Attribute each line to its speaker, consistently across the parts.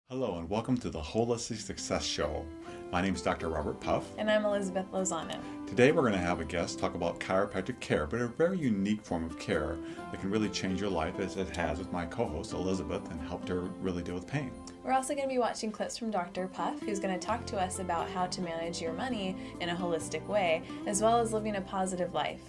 Speaker 1: Hello and welcome to the Holistic Success Show. My name is Dr. Robert Puff.
Speaker 2: And I'm Elizabeth Lozano.
Speaker 1: Today we're going to have a guest talk about chiropractic care, but a very unique form of care that can really change your life as it has with my co-host Elizabeth and helped her really deal with pain.
Speaker 2: We're also going to be watching clips from Dr. Puff, who's going to talk to us about how to manage your money in a holistic way, as well as living a positive life.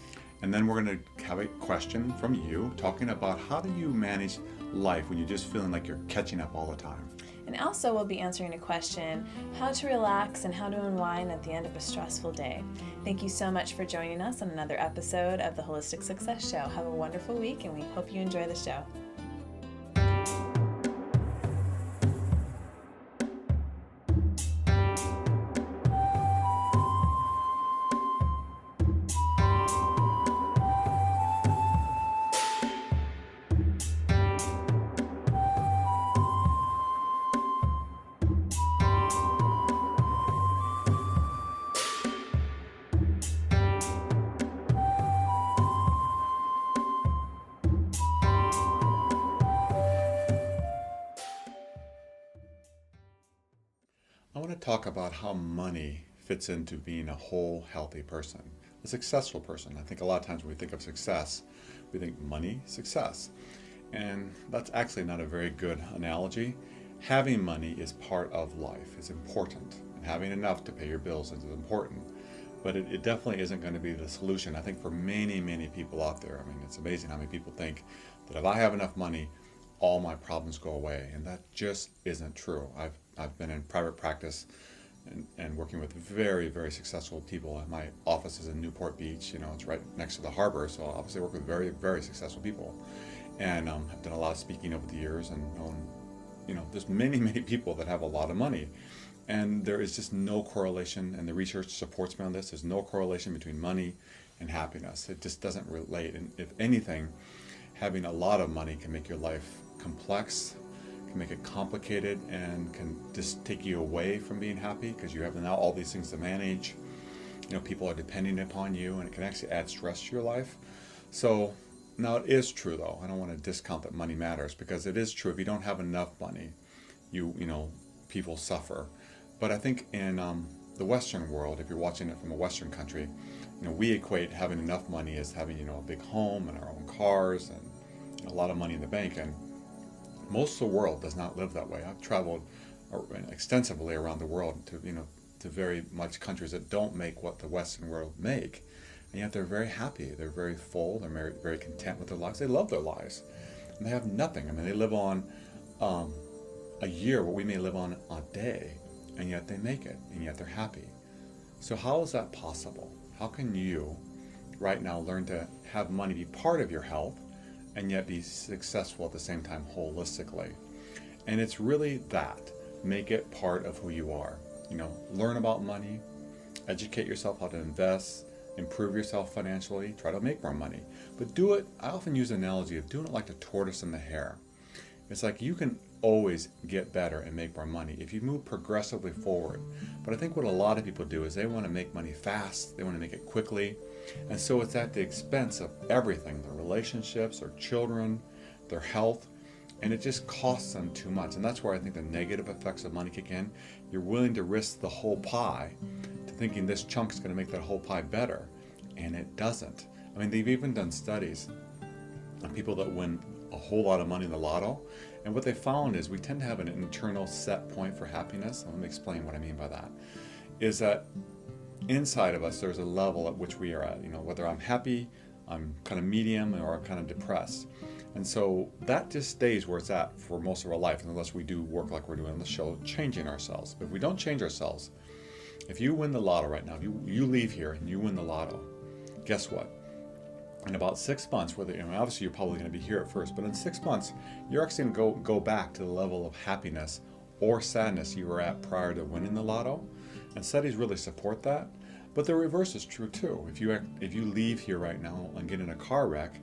Speaker 1: And then we're going to have a question from you talking about how do you manage life when you're just feeling like you're catching up all the time.
Speaker 2: And also we'll be answering a question, how to relax and how to unwind at the end of a stressful day. Thank you so much for joining us on another episode of the Holistic Success Show. Have a wonderful week and we hope you enjoy the show.
Speaker 1: I want to talk about how money fits into being a whole, healthy person, a successful person. I think a lot of times when we think of success, we think money, success. And that's actually not a very good analogy. Having money is part of life. It's important. And having enough to pay your bills is important. But it definitely isn't going to be the solution. I think for many, many people out there, I mean, it's amazing how many people think that if I have enough money, all my problems go away. And that just isn't true. I've been in private practice and working with very, very successful people. My office is in Newport Beach. You know, it's right next to the harbor. So I obviously work with very, very successful people. And have done a lot of speaking over the years and known, there's many, many people that have a lot of money. And there is just no correlation, and the research supports me on this. There's no correlation between money and happiness. It just doesn't relate. And if anything, having a lot of money can make your life complex, can make it complicated, and can just take you away from being happy because you have now all these things to manage. People are depending upon you, and it can actually add stress to your life. So now it is true, though. I don't want to discount that money matters, because it is true. If you don't have enough money, people suffer. But I think in the Western world, if you're watching it from a Western country, we equate having enough money as having a big home and our own cars and a lot of money in the bank. And most of the world does not live that way. I've traveled extensively around the world to very much countries that don't make what the Western world make, and yet they're very happy. They're very full. They're very, very content with their lives. They love their lives, and they have nothing. I mean, they live on a year what we may live on a day, and yet they make it, and yet they're happy. So how is that possible? How can you right now learn to have money be part of your health and yet be successful at the same time holistically? And it's really that. Make it part of who you are. Learn about money, educate yourself how to invest, improve yourself financially, try to make more money. But do it, I often use the analogy of doing it like the tortoise and the hare. It's like you can always get better and make more money if you move progressively forward. But I think what a lot of people do is they want to make money fast, they want to make it quickly, and so it's at the expense of everything, their relationships, their children, their health, and it just costs them too much. And that's where I think the negative effects of money kick in. You're willing to risk the whole pie to thinking this chunk's going to make that whole pie better, and it doesn't. I mean, they've even done studies on people that win a whole lot of money in the lotto, and what they found is we tend to have an internal set point for happiness. And let me explain what I mean by that. Is that inside of us there's a level at which we are at, whether I'm happy, I'm kind of medium, or I'm kind of depressed. And so that just stays where it's at for most of our life, unless we do work like we're doing on the show, changing ourselves. But if we don't change ourselves, if you win the lotto right now, if you leave here and you win the lotto, guess what? In about 6 months, obviously you're probably going to be here at first, but in 6 months, you're actually going to go back to the level of happiness or sadness you were at prior to winning the lotto. And studies really support that. But the reverse is true too. If you leave here right now and get in a car wreck,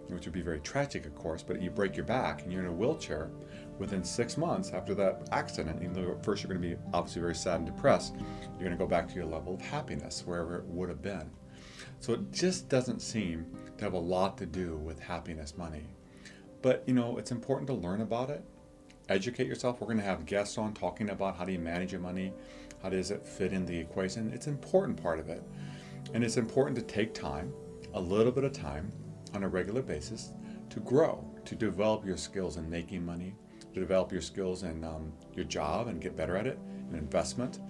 Speaker 1: which would be very tragic, of course, but you break your back and you're in a wheelchair, within 6 months after that accident, even though at first you're going to be obviously very sad and depressed, you're going to go back to your level of happiness, wherever it would have been. So it just doesn't seem to have a lot to do with happiness money. But, it's important to learn about it, educate yourself. We're going to have guests on talking about how do you manage your money, how does it fit in the equation. It's an important part of it. And it's important to take time, a little bit of time on a regular basis to grow, to develop your skills in making money, to develop your skills in your job and get better at it, in investment,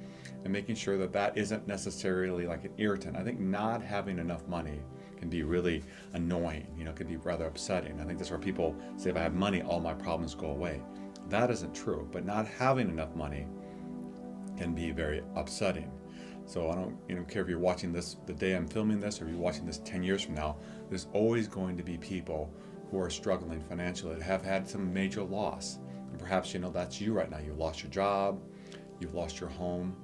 Speaker 1: and making sure that that isn't necessarily like an irritant. I think not having enough money can be really annoying, can be rather upsetting. I think that's where people say, if I have money, all my problems go away. That isn't true, but not having enough money can be very upsetting. So I don't care if you're watching this the day I'm filming this, or you're watching this 10 years from now, there's always going to be people who are struggling financially, that have had some major loss. And perhaps that's you right now. You lost your job, you've lost your home,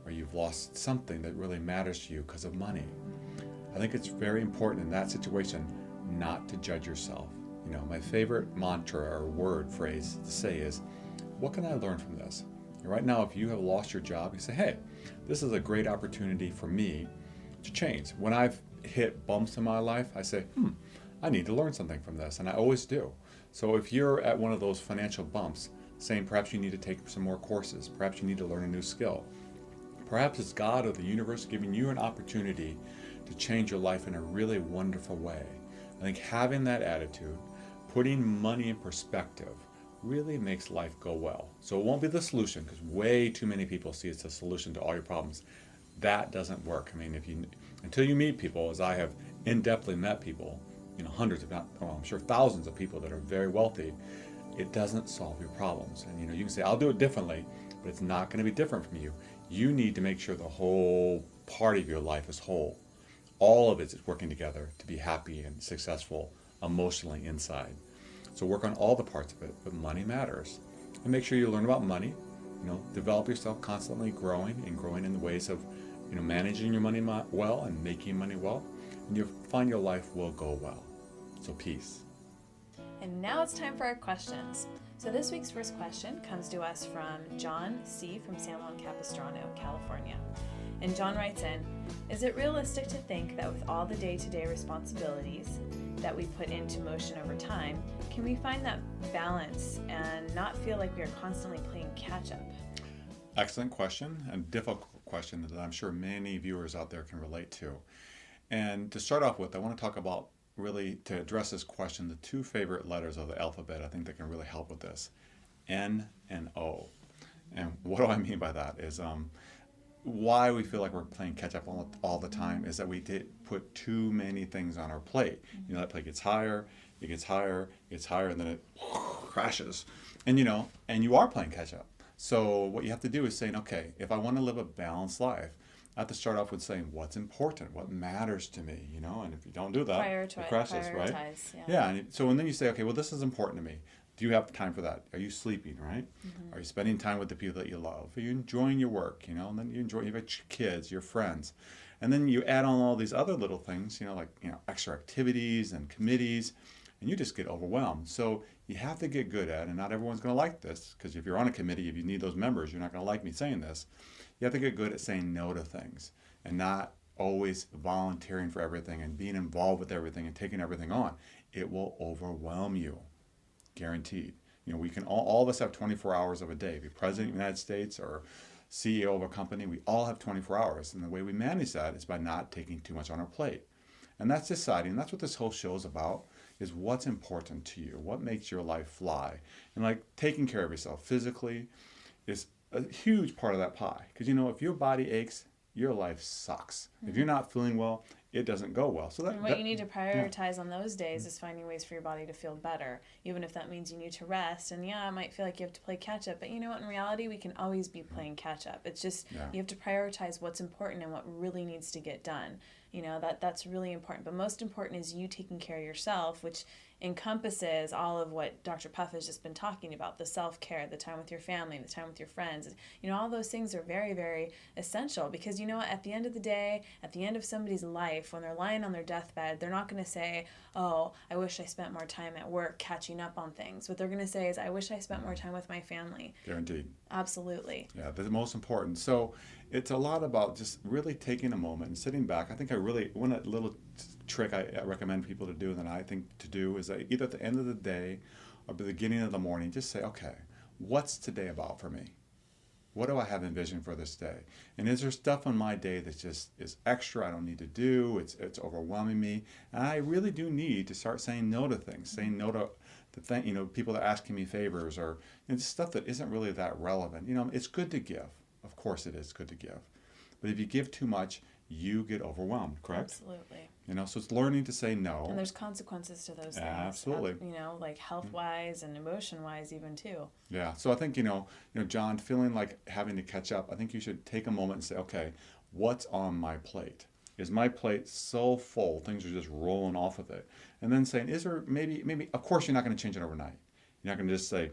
Speaker 1: or you've lost something that really matters to you because of money. I think it's very important in that situation not to judge yourself. My favorite mantra or word phrase to say is, what can I learn from this? And right now, if you have lost your job, you say, hey, this is a great opportunity for me to change. When I've hit bumps in my life, I say, I need to learn something from this, and I always do. So if you're at one of those financial bumps, saying perhaps you need to take some more courses, perhaps you need to learn a new skill, perhaps it's God or the universe giving you an opportunity to change your life in a really wonderful way. I think having that attitude, putting money in perspective, really makes life go well. So it won't be the solution, because way too many people see it's a solution to all your problems. That doesn't work. Until you meet people, as I have in-depthly met people, hundreds, if not, I'm sure thousands of people that are very wealthy, it doesn't solve your problems. And you can say, I'll do it differently, but it's not going to be different from you. You need to make sure the whole part of your life is whole. All of it is working together to be happy and successful emotionally inside. So work on all the parts of it, but money matters. And make sure you learn about money, develop yourself constantly growing in the ways of, managing your money well and making money well, and you'll find your life will go well. So peace.
Speaker 2: And now it's time for our questions. So this week's first question comes to us from John C. from San Juan Capistrano, California. And John writes in, is it realistic to think that with all the day-to-day responsibilities that we put into motion over time, can we find that balance and not feel like we are constantly playing catch-up?
Speaker 1: Excellent question, and difficult question that I'm sure many viewers out there can relate to. And to start off with, I want to talk about, really, to address this question, the two favorite letters of the alphabet I think that can really help with this, N and O. And what do I mean by that is why we feel like we're playing catch up all the time is that we did put too many things on our plate. That plate gets higher, it gets higher, and then it crashes. And you are playing catch up. So what you have to do is saying, okay, if I want to live a balanced life, I have to start off with saying what's important, what matters to me, and if you don't do that, it crashes, right? Yeah, and then you say, okay, well, this is important to me. Do you have time for that? Are you sleeping, right? Mm-hmm. Are you spending time with the people that you love? Are you enjoying your work, and then you've got your kids, your friends. And then you add on all these other little things, like extra activities and committees, and you just get overwhelmed. So you have to get good at, and not everyone's going to like this, because if you're on a committee, if you need those members, you're not going to like me saying this. You have to get good at saying no to things and not always volunteering for everything and being involved with everything and taking everything on. It will overwhelm you, guaranteed. We can all of us have 24 hours of a day. If you're president of the United States or CEO of a company, we all have 24 hours. And the way we manage that is by not taking too much on our plate. And that's deciding, that's what this whole show is about, is what's important to you, what makes your life fly. And taking care of yourself physically is a huge part of that pie. Because if your body aches, your life sucks. Mm-hmm. If you're not feeling well, it doesn't go well. So
Speaker 2: you need to prioritize on those days is finding ways for your body to feel better, even if that means you need to rest. And it might feel like you have to play catch up, but you know what? In reality, we can always be playing catch up. It's just you have to prioritize what's important and what really needs to get done. That's really important. But most important is you taking care of yourself, which encompasses all of what Dr. Puff has just been talking about, the self-care, the time with your family, the time with your friends. All those things are very, very essential, because at the end of the day, at the end of somebody's life, when they're lying on their deathbed, they're not going to say, oh, I wish I spent more time at work catching up on things. What they're going to say is, I wish I spent more time with my family.
Speaker 1: Guaranteed.
Speaker 2: Absolutely.
Speaker 1: Yeah, the most important. So it's a lot about just really taking a moment and sitting back. I think one little trick I recommend people to do, that I think to do, is that either at the end of the day or the beginning of the morning, just say, okay, what's today about for me? What do I have envisioned for this day? And is there stuff on my day that just is extra I don't need to do? It's overwhelming me. And I really do need to start saying no to things, saying no to people that are asking me favors, or stuff that isn't really that relevant. It's good to give. Of course it is good to give. But if you give too much, you get overwhelmed, correct?
Speaker 2: Absolutely.
Speaker 1: So it's learning to say no.
Speaker 2: And there's consequences to those things.
Speaker 1: Absolutely.
Speaker 2: Like health-wise and emotion-wise even too.
Speaker 1: Yeah. So I think, John, feeling like having to catch up, I think you should take a moment and say, okay, what's on my plate? Is my plate so full, things are just rolling off of it? And then saying, is there maybe, of course you're not going to change it overnight. You're not going to just say,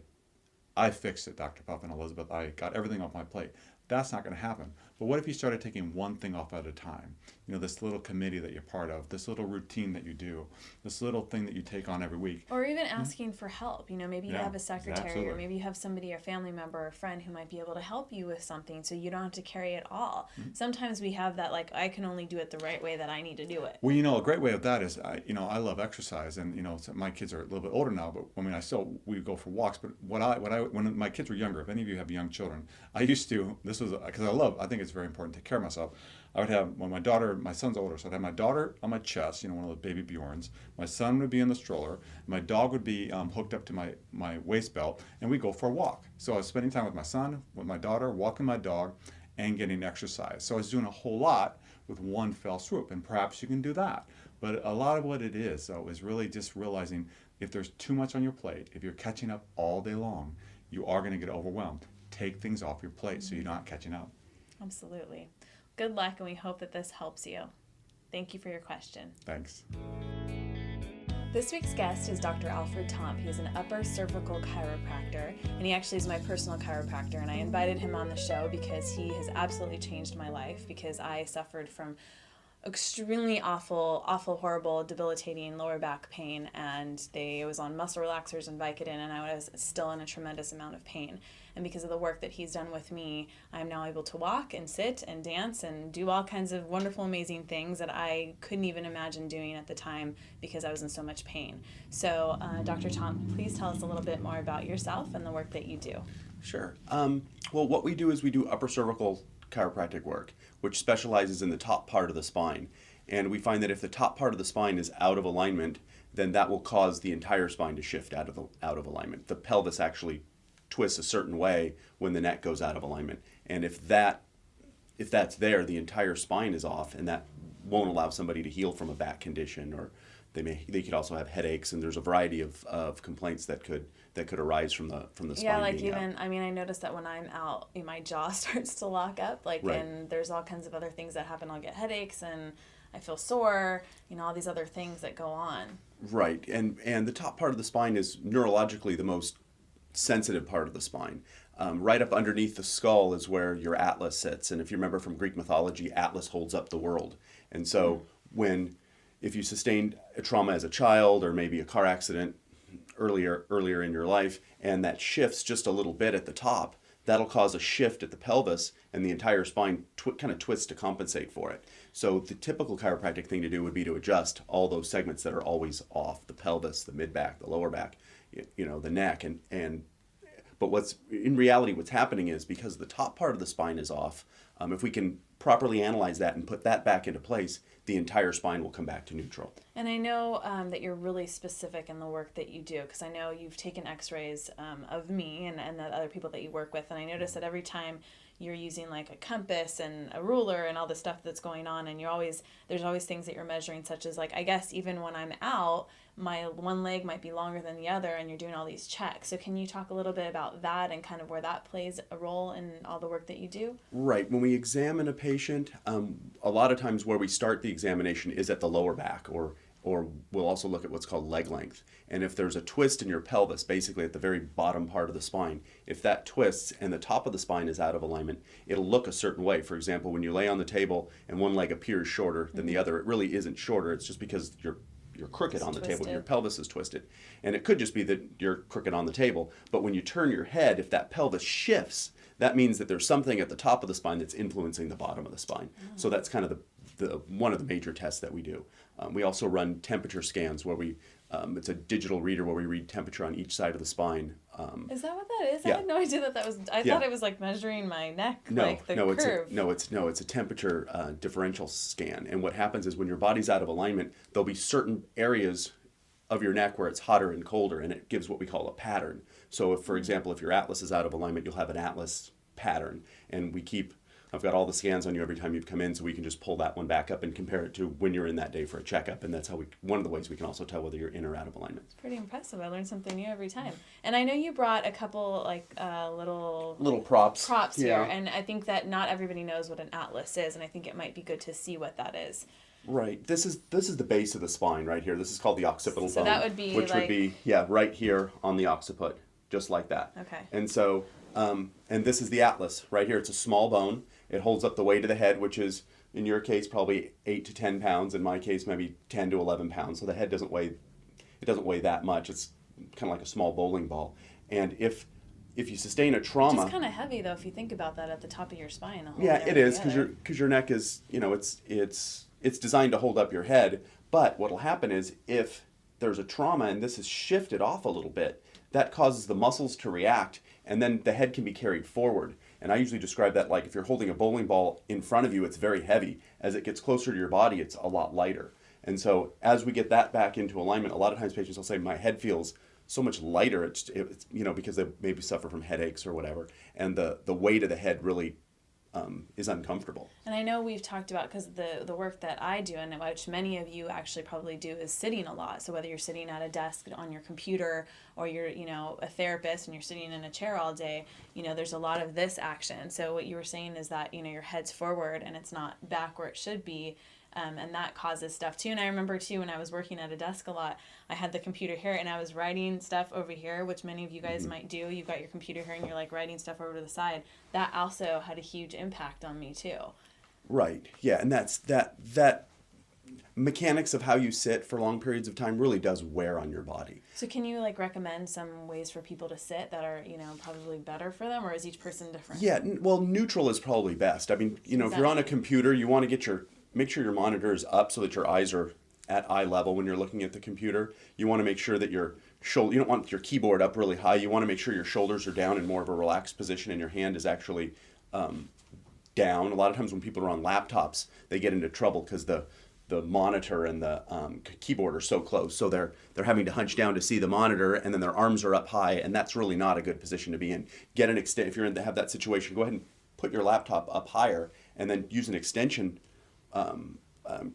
Speaker 1: I fixed it, Dr. Puff and Elizabeth, I got everything off my plate. That's not going to happen. But what if you started taking one thing off at a time? This little committee that you're part of, this little routine that you do, this little thing that you take on every week.
Speaker 2: Or even asking for help. Maybe you have a secretary,
Speaker 1: absolutely.
Speaker 2: Or maybe you have somebody, a family member or a friend who might be able to help you with something so you don't have to carry it all. Sometimes we have that, like, I can only do it the right way that I need to do it.
Speaker 1: Well, a great way of that is, I love exercise, and, my kids are a little bit older now, but we go for walks, but when my kids were younger, if any of you have young children, I used to, this was, because I think it's very important to take care of myself. I would have, when my son's older, so I'd have my daughter on my chest, one of the baby Bjorns. My son would be in the stroller. My dog would be hooked up to my waist belt, and we'd go for a walk. So I was spending time with my son, with my daughter, walking my dog, and getting exercise. So I was doing a whole lot with one fell swoop, and perhaps you can do that. But a lot of what it is, though, is really just realizing if there's too much on your plate, if you're catching up all day long, you are going to get overwhelmed. Take things off your plate so you're not catching up.
Speaker 2: Absolutely. Good luck, and we hope that this helps you. Thank you for your question.
Speaker 1: Thanks.
Speaker 2: This week's guest is Dr. Alfred Tomp. He is an upper cervical chiropractor, and he actually is my personal chiropractor, and I invited him on the show because he has absolutely changed my life, because I suffered from extremely awful, horrible, debilitating lower back pain, and I was on muscle relaxers and Vicodin, and I was still in a tremendous amount of pain. And because of the work that he's done with me, I'm now able to walk and sit and dance and do all kinds of wonderful, amazing things that I couldn't even imagine doing at the time because I was in so much pain. So, Dr. Tom, please tell us a little bit more about yourself and the work that you do.
Speaker 3: Sure. Well, what we do is we do upper cervical chiropractic work, which specializes in the top part of the spine. And we find that if the top part of the spine is out of alignment, then that will cause the entire spine to shift out of alignment. The pelvis actually twists a certain way when the neck goes out of alignment. And if that's there, the entire spine is off, and that won't allow somebody to heal from a back condition, or they could also have headaches, and there's a variety of complaints that could arise from the spine.
Speaker 2: Yeah, like
Speaker 3: being
Speaker 2: even
Speaker 3: out.
Speaker 2: I mean, I notice that when I'm out, my jaw starts to lock up,
Speaker 3: Right.
Speaker 2: And there's all kinds of other things that happen. I'll get headaches and I feel sore, all these other things that go on.
Speaker 3: Right, and the top part of the spine is neurologically the most sensitive part of the spine. Right up underneath the skull is where your atlas sits, and if you remember from Greek mythology, Atlas holds up the world. And so if you sustained a trauma as a child, or maybe a car accident earlier in your life, and that shifts just a little bit at the top, that'll cause a shift at the pelvis, and the entire spine kind of twists to compensate for it. So the typical chiropractic thing to do would be to adjust all those segments that are always off: the pelvis, the mid back, the lower back, the neck, but what's happening is, because the top part of the spine is off, if we can properly analyze that and put that back into place, the entire spine will come back to neutral.
Speaker 2: And I know that you're really specific in the work that you do, because I know you've taken x-rays of me and the other people that you work with, and I notice that every time you're using like a compass and a ruler and all the stuff that's going on, and there's always things that you're measuring, such as, like, I guess even when I'm out, my one leg might be longer than the other, and you're doing all these checks. So can you talk a little bit about that and kind of where that plays a role in all the work that you do?
Speaker 3: Right. When we examine a patient, a lot of times where we start the examination is at the lower back, or we'll also look at what's called leg length. And if there's a twist in your pelvis, basically at the very bottom part of the spine, if that twists and the top of the spine is out of alignment, it'll look a certain way. For example, when you lay on the table and one leg appears shorter than the other, it really isn't shorter. It's just because you're crooked on the table, your pelvis is twisted. And it could just be that you're crooked on the table, but when you turn your head, if that pelvis shifts, that means that there's something at the top of the spine that's influencing the bottom of the spine. So that's kind of one of the major tests that we do. We also run temperature scans where we It's a digital reader where we read temperature on each side of the spine.
Speaker 2: Is that what that is?
Speaker 3: Yeah.
Speaker 2: I had no idea that was. I
Speaker 3: Yeah.
Speaker 2: thought it was like measuring my neck,
Speaker 3: No,
Speaker 2: like the
Speaker 3: no,
Speaker 2: curve.
Speaker 3: it's a temperature differential scan. And what happens is when your body's out of alignment, there'll be certain areas of your neck where it's hotter and colder, and it gives what we call a pattern. So, if, for example, if your atlas is out of alignment, you'll have an atlas pattern. And I've got all the scans on you every time you've come in, so we can just pull that one back up and compare it to when you're in that day for a checkup. And that's one of the ways we can also tell whether you're in or out of alignment.
Speaker 2: It's pretty impressive. I learn something new every time. And I know you brought a couple little
Speaker 3: props
Speaker 2: here, and I think that not everybody knows what an atlas is, and I think it might be good to see what that is.
Speaker 3: Right. This is the base of the spine right here. This is called the occipital bone.
Speaker 2: So that would be
Speaker 3: which would be right here on the occiput, just like that.
Speaker 2: Okay.
Speaker 3: And so and this is the atlas right here. It's a small bone. It holds up the weight of the head, which is in your case probably 8 to 10 pounds. In my case, maybe 10 to 11 pounds. So the head doesn't weigh that much. It's kind of like a small bowling ball. And if you sustain a trauma,
Speaker 2: it's kind of heavy though if you think about that at the top of your spine.
Speaker 3: Yeah, it is because your neck is it's designed to hold up your head. But what'll happen is if there's a trauma and this is shifted off a little bit, that causes the muscles to react, and then the head can be carried forward. And I usually describe that like if you're holding a bowling ball in front of you, it's very heavy. As it gets closer to your body, it's a lot lighter. And so as we get that back into alignment, a lot of times patients will say, my head feels so much lighter. It's because they maybe suffer from headaches or whatever. And the weight of the head really is uncomfortable.
Speaker 2: And I know we've talked about, because the work that I do, and which many of you actually probably do, is sitting a lot. So whether you're sitting at a desk on your computer, or you're a therapist and you're sitting in a chair all day, there's a lot of this action. So what you were saying is that your head's forward and it's not back where it should be. And that causes stuff too. And I remember too, when I was working at a desk a lot, I had the computer here and I was writing stuff over here, which many of you guys might do. You've got your computer here and you're like writing stuff over to the side. That also had a huge impact on me too.
Speaker 3: Right. Yeah. And that mechanics of how you sit for long periods of time really does wear on your body.
Speaker 2: So can you recommend some ways for people to sit that are, probably better for them, or is each person different?
Speaker 3: Yeah. Well, neutral is probably best. I mean, if you're on a computer, you want to make sure your monitor is up so that your eyes are at eye level when you're looking at the computer. You want to make sure that you don't want your keyboard up really high. You want to make sure your shoulders are down in more of a relaxed position and your hand is actually down. A lot of times when people are on laptops, they get into trouble because the monitor and the keyboard are so close. So they're having to hunch down to see the monitor, and then their arms are up high, and that's really not a good position to be in. If you're have that situation, go ahead and put your laptop up higher and then use an extension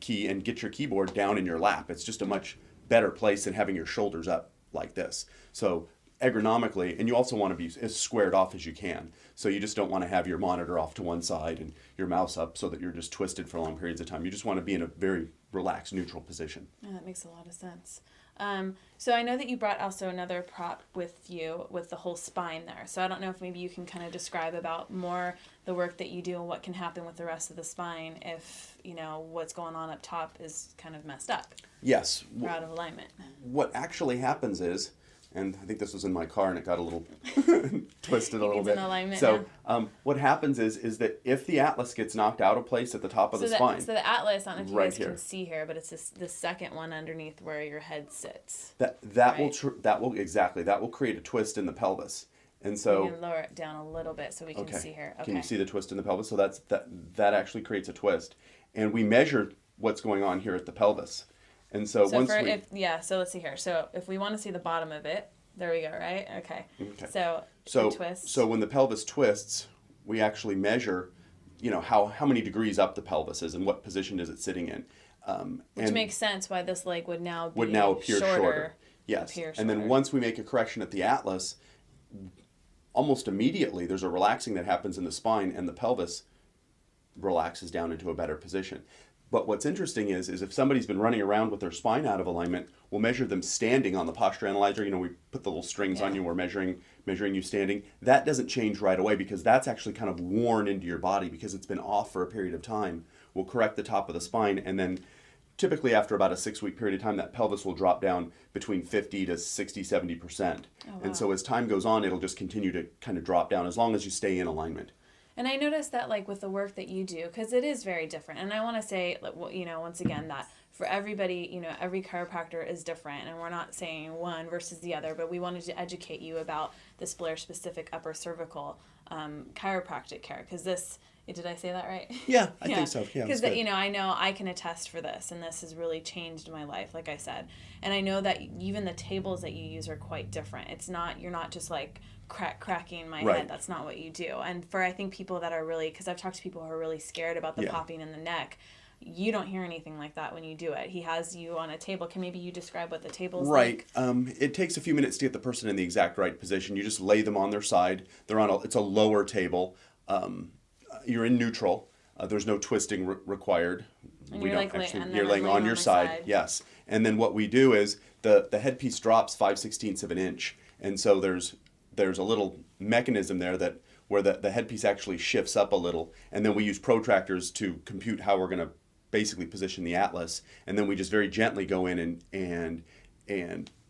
Speaker 3: key and get your keyboard down in your lap. It's just a much better place than having your shoulders up like this. So ergonomically, and you also want to be as squared off as you can. So you just don't want to have your monitor off to one side and your mouse up so that you're just twisted for long periods of time. You just want to be in a very relaxed, neutral position.
Speaker 2: Yeah, that makes a lot of sense. So I know that you brought also another prop with you with the whole spine there. So I don't know if maybe you can kind of describe about more the work that you do and what can happen with the rest of the spine if, what's going on up top is kind of messed up.
Speaker 3: Yes.
Speaker 2: Or out of alignment.
Speaker 3: What actually happens is, and I think this was in my car and it got a little twisted a little bit.
Speaker 2: In alignment
Speaker 3: so what happens is that if the atlas gets knocked out of place at the top of the spine.
Speaker 2: So the atlas, I don't know if you
Speaker 3: right
Speaker 2: guys
Speaker 3: here.
Speaker 2: can see here, but it's the second one underneath where your head sits.
Speaker 3: That will create a twist in the pelvis. And so
Speaker 2: you can lower it down a little bit so we can see here. Okay.
Speaker 3: Can you see the twist in the pelvis? So that actually creates a twist. And we measure what's going on here at the pelvis. And so
Speaker 2: so let's see here. So if we want to see the bottom of it, there we go, right? Okay. So twist.
Speaker 3: So when the pelvis twists, we actually measure, how many degrees up the pelvis is and what position is it sitting in.
Speaker 2: Which makes sense why this leg would now
Speaker 3: appear shorter. Yes. And then once we make a correction at the atlas, almost immediately there's a relaxing that happens in the spine and the pelvis relaxes down into a better position. But what's interesting is if somebody's been running around with their spine out of alignment, we'll measure them standing on the posture analyzer. We put the little strings on you. We're measuring you standing. That doesn't change right away because that's actually kind of worn into your body because it's been off for a period of time. We'll correct the top of the spine, and then typically after about a 6-week period of time, that pelvis will drop down between 50 to 60, 70%.
Speaker 2: Oh, wow.
Speaker 3: And so as time goes on, it'll just continue to kind of drop down as long as you stay in alignment.
Speaker 2: And I noticed that, like, with the work that you do, because it is very different. And I want to say, like, you know, once again, that for everybody, you know, every chiropractor is different. And we're not saying one versus the other, but we wanted to educate you about this Blair-specific upper cervical chiropractic care. Because this, did I say that right?
Speaker 3: Yeah, I think so. Yeah,
Speaker 2: because you know I can attest for this, and this has really changed my life, like I said. And I know that even the tables that you use are quite different. It's not, you're not just like cracking my head. That's not what you do. And for, I think, people that are really, because I've talked to people who are really scared about the popping in the neck, you don't hear anything like that when you do it. He has you on a table. Can maybe you describe what the table is like?
Speaker 3: It takes a few minutes to get the person in the exact right position. You just lay them on their side. They're on it's a lower table. You're in neutral. There's no twisting required.
Speaker 2: And you're
Speaker 3: You're laying on your side. Yes. And then what we do is the headpiece drops 5/16 of an inch, and so there's a little mechanism there that where the headpiece actually shifts up a little, and then we use protractors to compute how we're going to basically position the atlas, and then we just very gently go in and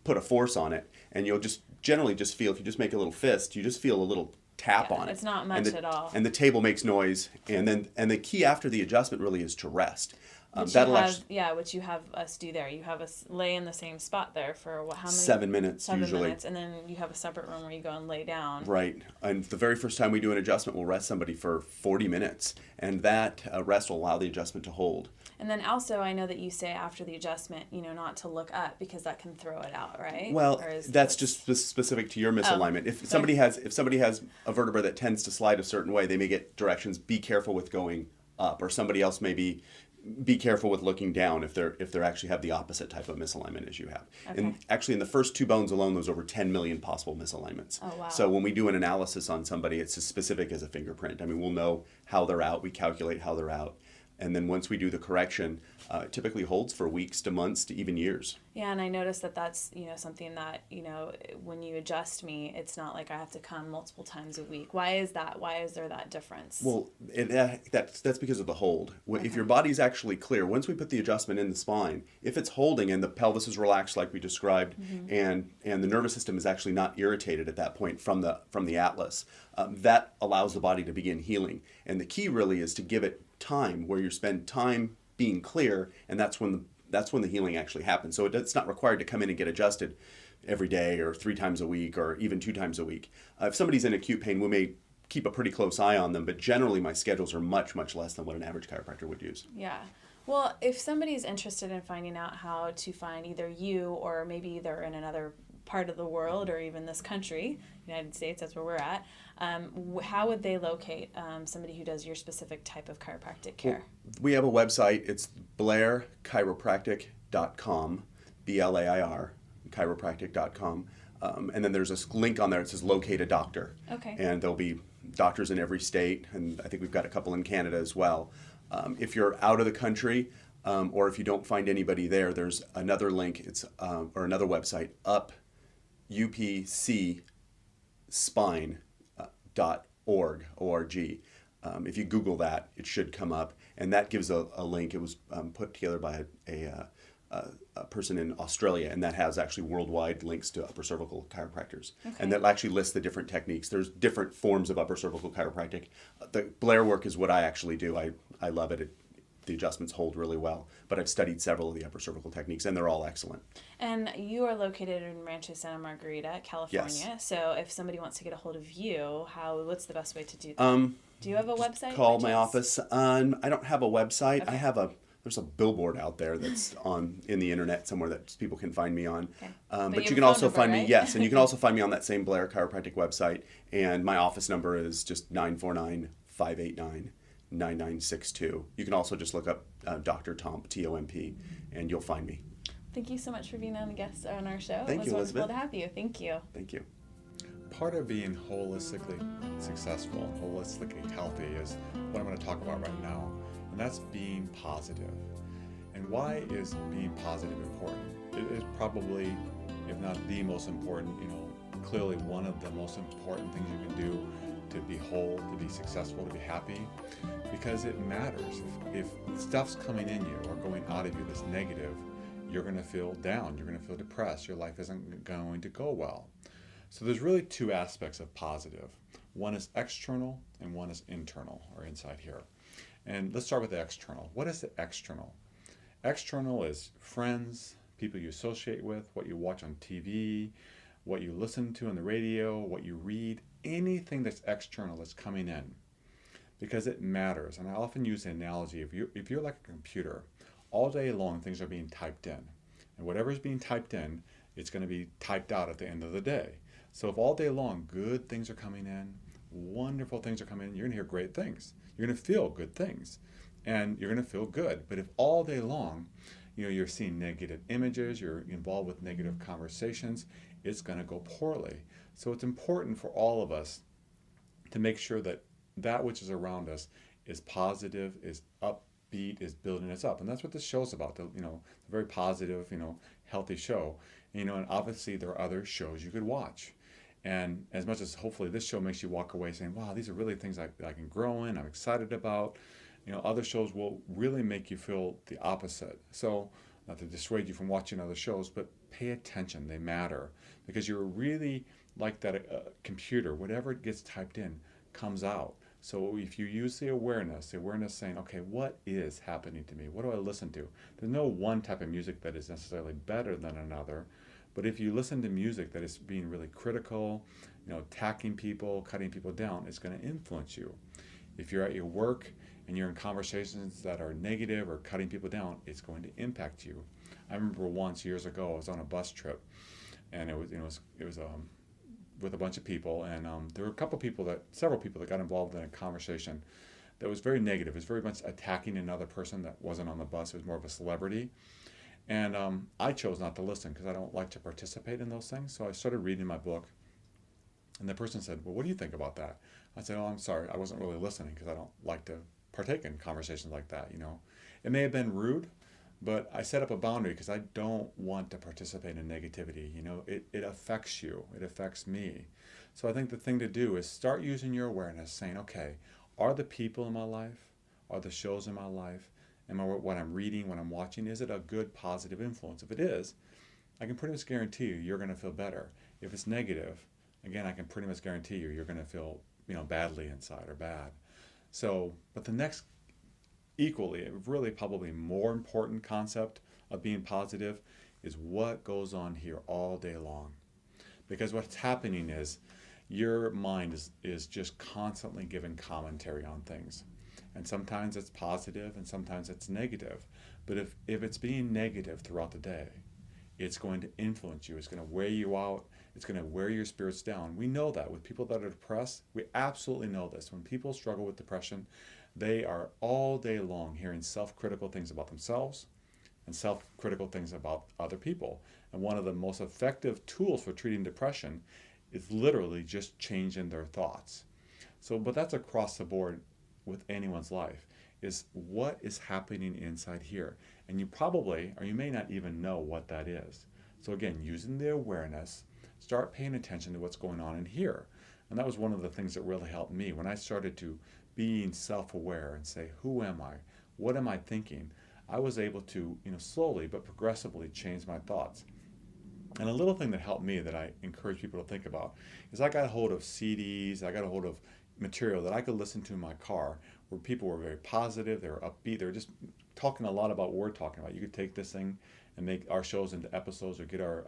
Speaker 3: put a force on it, and you'll just generally just feel, if you just make a little fist, you just feel a little tap on it.
Speaker 2: It's not much at all.
Speaker 3: And the table makes noise, and the key after the adjustment really is to rest.
Speaker 2: Which you have us do there. You have us lay in the same spot there for how many?
Speaker 3: 7 minutes
Speaker 2: 7
Speaker 3: usually.
Speaker 2: minutes, and then you have a separate room where you go and lay down.
Speaker 3: Right. And the very first time we do an adjustment, we'll rest somebody for 40 minutes, and that rest will allow the adjustment to hold.
Speaker 2: And then also, I know that you say after the adjustment, you know, not to look up because that can throw it out, right?
Speaker 3: Well, that's just specific to your misalignment. If somebody has a vertebra that tends to slide a certain way, they may get directions. Be careful with going up, or somebody else may be careful with looking down if they're actually have the opposite type of misalignment as you have. Okay. And actually, in the first 2 bones alone, there's over 10 million possible misalignments.
Speaker 2: Oh, wow.
Speaker 3: So when we do an analysis on somebody, it's as specific as a fingerprint. I mean, we'll know how they're out. We calculate how they're out. And then once we do the correction, it typically holds for weeks to months to even years.
Speaker 2: Yeah, and I noticed that that's, you know, something that, you know, when you adjust me, it's not like I have to come multiple times a week. Why is that? Why is there that difference?
Speaker 3: Well, that's because of the hold. Okay. If your body's actually clear, once we put the adjustment in the spine, if it's holding and the pelvis is relaxed like we described, and the nervous system is actually not irritated at that point from the atlas, that allows the body to begin healing. And the key really is to give it time, where you spend time being clear, and that's when the healing actually happens. So it's not required to come in and get adjusted every day or 3 times a week or even 2 times a week. If somebody's in acute pain, we may keep a pretty close eye on them, but generally my schedules are much, much less than what an average chiropractor would use.
Speaker 2: Yeah. Well, if somebody's interested in finding out how to find either you, or maybe they're in another part of the world or even this country, United States, that's where we're at, how would they locate somebody who does your specific type of chiropractic care?
Speaker 3: Well, we have a website. It's blairchiropractic.com, BLAIR, chiropractic.com. And then there's a link on there that says locate a doctor.
Speaker 2: Okay.
Speaker 3: And there'll be doctors in every state, and I think we've got a couple in Canada as well. If you're out of the country, or if you don't find anybody there, there's another link. It's or another website, upupcspine.org. O-R-G. If you Google that, it should come up, and that gives a link. It was put together by a person in Australia, and that has actually worldwide links to upper cervical chiropractors. Okay. And that actually lists the different techniques. There's different forms of upper cervical chiropractic. The Blair work is what I actually do. I love it. The adjustments hold really well, but I've studied several of the upper cervical techniques, and they're all excellent.
Speaker 2: And you are located in Rancho Santa Margarita, California.
Speaker 3: Yes.
Speaker 2: So if somebody wants to get a hold of you, what's the best way to do that? Do you have a website?
Speaker 3: Call my office. I don't have a website. Okay. There's a billboard out there that's in the internet somewhere that people can find me on. Okay. But you can also find me, yes, and you can also find me on that same Blair Chiropractic website. And my office number is just 949-589-9962. You can also just look up Dr. Tomp, T-O-M-P, and you'll find me.
Speaker 2: Thank you so much for being on our show.
Speaker 3: Thank you, Elizabeth.
Speaker 2: It was wonderful to have you. Thank you.
Speaker 3: Thank you.
Speaker 1: Part of being holistically successful, holistically healthy is what I'm going to talk about right now, and that's being positive. And why is being positive important? It is probably, if not the most important, clearly one of the most important things you can do to be whole, to be successful, to be happy, because it matters. If stuff's coming in you or going out of you that's negative, you're going to feel down, you're going to feel depressed, your life isn't going to go well. So there's really 2 aspects of positive. One is external and one is internal, or inside here. And let's start with the external. What is the external? External is friends, people you associate with, what you watch on TV, what you listen to on the radio, what you read, anything that's external that's coming in, because it matters. And I often use the analogy, if you're like a computer, all day long things are being typed in. And whatever's being typed in, it's going to be typed out at the end of the day. So if all day long good things are coming in, wonderful things are coming in, you're going to hear great things. You're going to feel good things. And you're going to feel good. But if all day long, you're seeing negative images, you're involved with negative conversations, it's going to go poorly. So it's important for all of us to make sure that that which is around us is positive, is upbeat, is building us up. And that's what this show's about, the very positive, healthy show. And obviously there are other shows you could watch. And as much as hopefully this show makes you walk away saying, wow, these are really things I can grow in, I'm excited about, other shows will really make you feel the opposite. So not to dissuade you from watching other shows, but pay attention. They matter, because you're really like that computer. Whatever it gets typed in comes out. So if you use the awareness saying, okay, what is happening to me? What do I listen to? There's no one type of music that is necessarily better than another. But if you listen to music that is being really critical, attacking people, cutting people down, it's going to influence you. If you're at your work and you're in conversations that are negative or cutting people down, it's going to impact you. I remember once years ago, I was on a bus trip, and it was with a bunch of people, and there were several people that got involved in a conversation that was very negative. It was very much attacking another person that wasn't on the bus. It was more of a celebrity. And I chose not to listen because I don't like to participate in those things. So I started reading my book, and the person said, well, what do you think about that? I said, oh, I'm sorry, I wasn't really listening because I don't like to partake in conversations like that. It may have been rude, but I set up a boundary because I don't want to participate in negativity. It affects you. It affects me. So I think the thing to do is start using your awareness, saying, okay, are the people in my life, are the shows in my life, what I'm reading, what I'm watching, is it a good, positive influence? If it is, I can pretty much guarantee you're going to feel better. If it's negative, again, I can pretty much guarantee you're going to feel, badly inside or bad. So, but the next equally, really probably more important concept of being positive is what goes on here all day long. Because what's happening is your mind is just constantly giving commentary on things. And sometimes it's positive and sometimes it's negative. But if it's being negative throughout the day, it's going to influence you. It's going to wear you out. It's going to wear your spirits down. We know that with people that are depressed. We absolutely know this. When people struggle with depression, they are all day long hearing self-critical things about themselves and self-critical things about other people. And one of the most effective tools for treating depression is literally just changing their thoughts. So, but that's across the board with anyone's life, is what is happening inside here. And you probably, or you may not even know what that is. So again, using the awareness, start paying attention to what's going on in here. And that was one of the things that really helped me when I started to being self-aware and say, who am I? What am I thinking? I was able to, slowly but progressively change my thoughts. And a little thing that helped me that I encourage people to think about is I got a hold of CDs, I got a hold of material that I could listen to in my car where people were very positive, they were upbeat, they were just talking a lot about what we're talking about. You could take this thing and make our shows into episodes, or get our,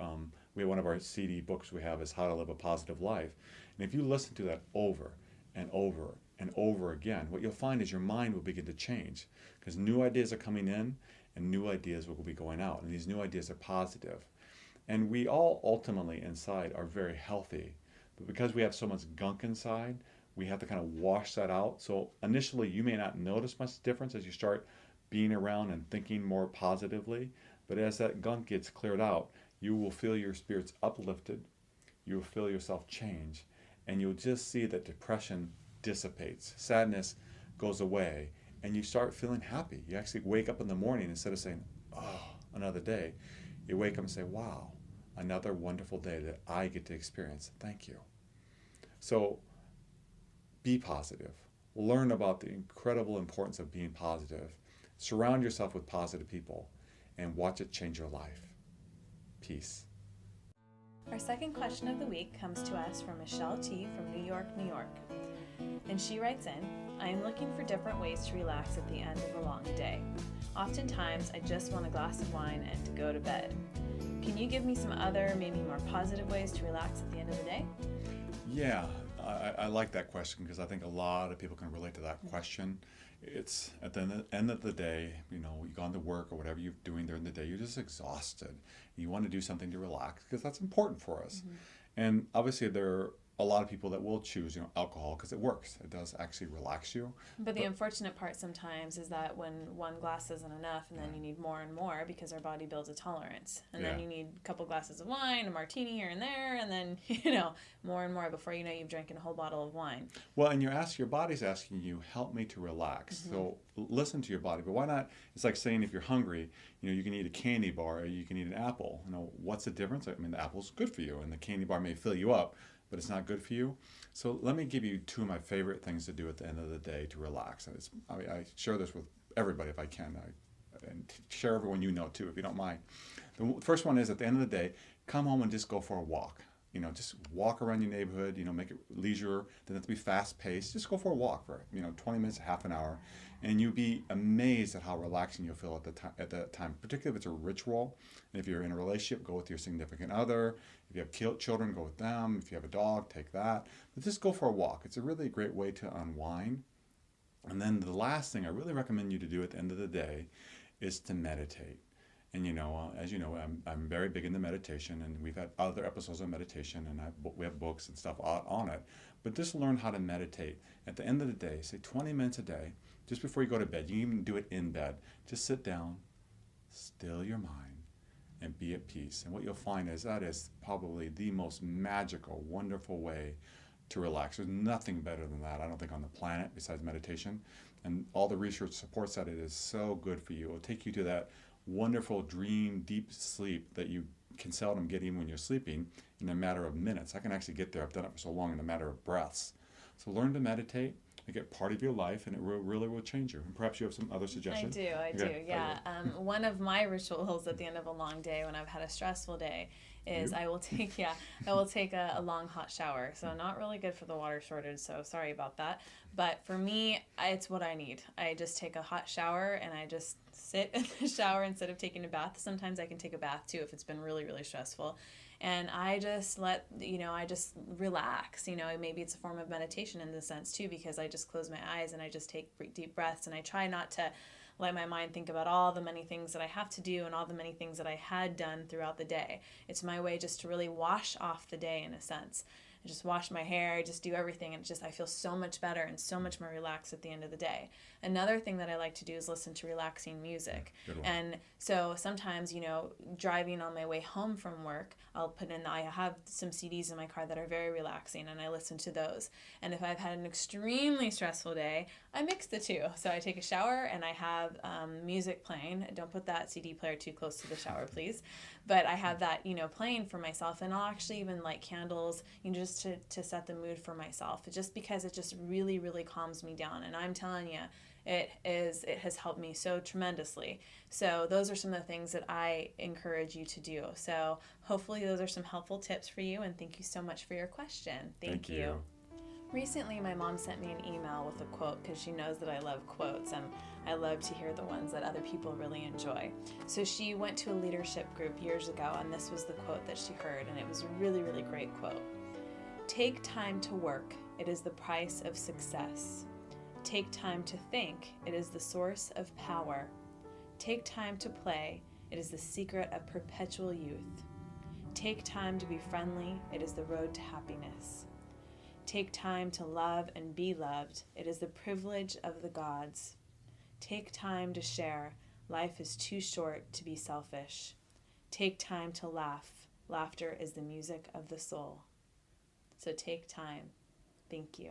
Speaker 1: we have one of our CD books we have is How to Live a Positive Life. And if you listen to that over and over and over again, what you'll find is your mind will begin to change, because new ideas are coming in and new ideas will be going out. And these new ideas are positive. And we all ultimately inside are very healthy. But because we have so much gunk inside, we have to kind of wash that out. So initially you may not notice much difference as you start being around and thinking more positively. But as that gunk gets cleared out, you will feel your spirits uplifted. You will feel yourself change. And you'll just see that depression dissipates. Sadness goes away. And you start feeling happy. You actually wake up in the morning, instead of saying, oh, another day, you wake up and say, wow, another wonderful day that I get to experience. Thank you. So be positive. Learn about the incredible importance of being positive. Surround yourself with positive people and watch it change your life. Peace.
Speaker 2: Our second question of the week comes to us from Michelle T. from New York, New York. And she writes in, I am looking for different ways to relax at the end of a long day. Oftentimes, I just want a glass of wine and to go to bed. Can you give me some other, maybe more positive ways to relax at the end of the day?
Speaker 1: Yeah, I like that question because I think a lot of people can relate to that question. It's at the end of the day, you've gone to work or whatever you're doing during the day, you're just exhausted. You want to do something to relax because that's important for us. And obviously there are a lot of people that will choose, alcohol because it works. It does actually relax you.
Speaker 2: But the unfortunate part sometimes is that when one glass isn't enough, and then you need more and more because our body builds a tolerance. And then you need a couple glasses of wine, a martini here and there, and then, more and more before you know you've drank a whole bottle of wine.
Speaker 1: Well, and your body's asking you, help me to relax. So listen to your body. But why not? It's like saying if you're hungry, you can eat a candy bar or you can eat an apple. What's the difference? I mean, the apple's good for you and the candy bar may fill you up, but it's not good for you. So let me give you two of my favorite things to do at the end of the day to relax. And I share this with everybody if I can, and share everyone too, if you don't mind. The first one is at the end of the day, come home and just go for a walk. Just walk around your neighborhood, make it leisure. Doesn't have to be fast paced. Just go for a walk for 20 minutes, half an hour, and you'll be amazed at how relaxing you'll feel at that time. Particularly if it's a ritual, and if you're in a relationship, go with your significant other. If you have children, go with them. If you have a dog, take that. But just go for a walk. It's a really great way to unwind. And then the last thing I really recommend you to do at the end of the day is to meditate. And as you know, I'm very big into meditation, and we've had other episodes on meditation, and we have books and stuff on it. But just learn how to meditate. At the end of the day, say 20 minutes a day, just before you go to bed. You can even do it in bed. Just sit down, still your mind, and be at peace. And what you'll find is that is probably the most magical, wonderful way to relax. There's nothing better than that, I don't think, on the planet besides meditation. And all the research supports that it is so good for you. It will take you to that wonderful dream, deep sleep that you can seldom get even when you're sleeping in a matter of minutes. I can actually get there. I've done it for so long in a matter of breaths. So learn to meditate, make it part of your life, and it really will change you. And perhaps you have some other suggestions?
Speaker 2: I do, yeah. One of my rituals at the end of a long day when I've had a stressful day is I will take a long hot shower. So not really good for the water shortage, so sorry about that. But for me, it's what I need. I just take a hot shower and I just sit in the shower instead of taking a bath. Sometimes I can take a bath too if it's been really, really stressful. And I just I just relax. Maybe it's a form of meditation in the sense too, because I just close my eyes and I just take deep breaths, and I try not to let my mind think about all the many things that I have to do and all the many things that I had done throughout the day. It's my way just to really wash off the day in a sense. I just wash my hair, I just do everything, and I feel so much better and so much more relaxed at the end of the day. Another thing that I like to do is listen to relaxing music. And so sometimes, driving on my way home from work, I have some CDs in my car that are very relaxing, and I listen to those. And if I've had an extremely stressful day, I mix the two. So I take a shower and I have music playing. Don't put that CD player too close to the shower, please. But I have that, playing for myself, and I'll actually even light candles, just to set the mood for myself, just because it just really, really calms me down. And I'm telling you, it has helped me so tremendously. So those are some of the things that I encourage you to do. So hopefully those are some helpful tips for you, and thank you so much for your question. Thank you. Recently, my mom sent me an email with a quote because she knows that I love quotes, and I love to hear the ones that other people really enjoy. So she went to a leadership group years ago, and this was the quote that she heard, and it was a really, really great quote. Take time to work. It is the price of success. Take time to think. It is the source of power. Take time to play. It is the secret of perpetual youth. Take time to be friendly. It is the road to happiness. Take time to love and be loved. It is the privilege of the gods. Take time to share. Life is too short to be selfish. Take time to laugh. Laughter is the music of the soul. So take time. Thank you.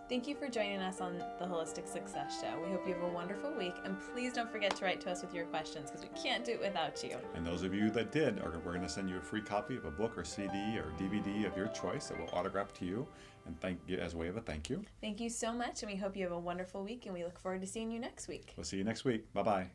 Speaker 2: Thank you for joining us on the Holistic Success Show. We hope you have a wonderful week, and please don't forget to write to us with your questions, because we can't do it without you.
Speaker 1: And those of you that did, we're going to send you a free copy of a book or CD or DVD of your choice that we'll autograph to you, and thank you as a way of a thank you.
Speaker 2: Thank you so much, and we hope you have a wonderful week, and we look forward to seeing you next week.
Speaker 1: We'll see you next week. Bye-bye.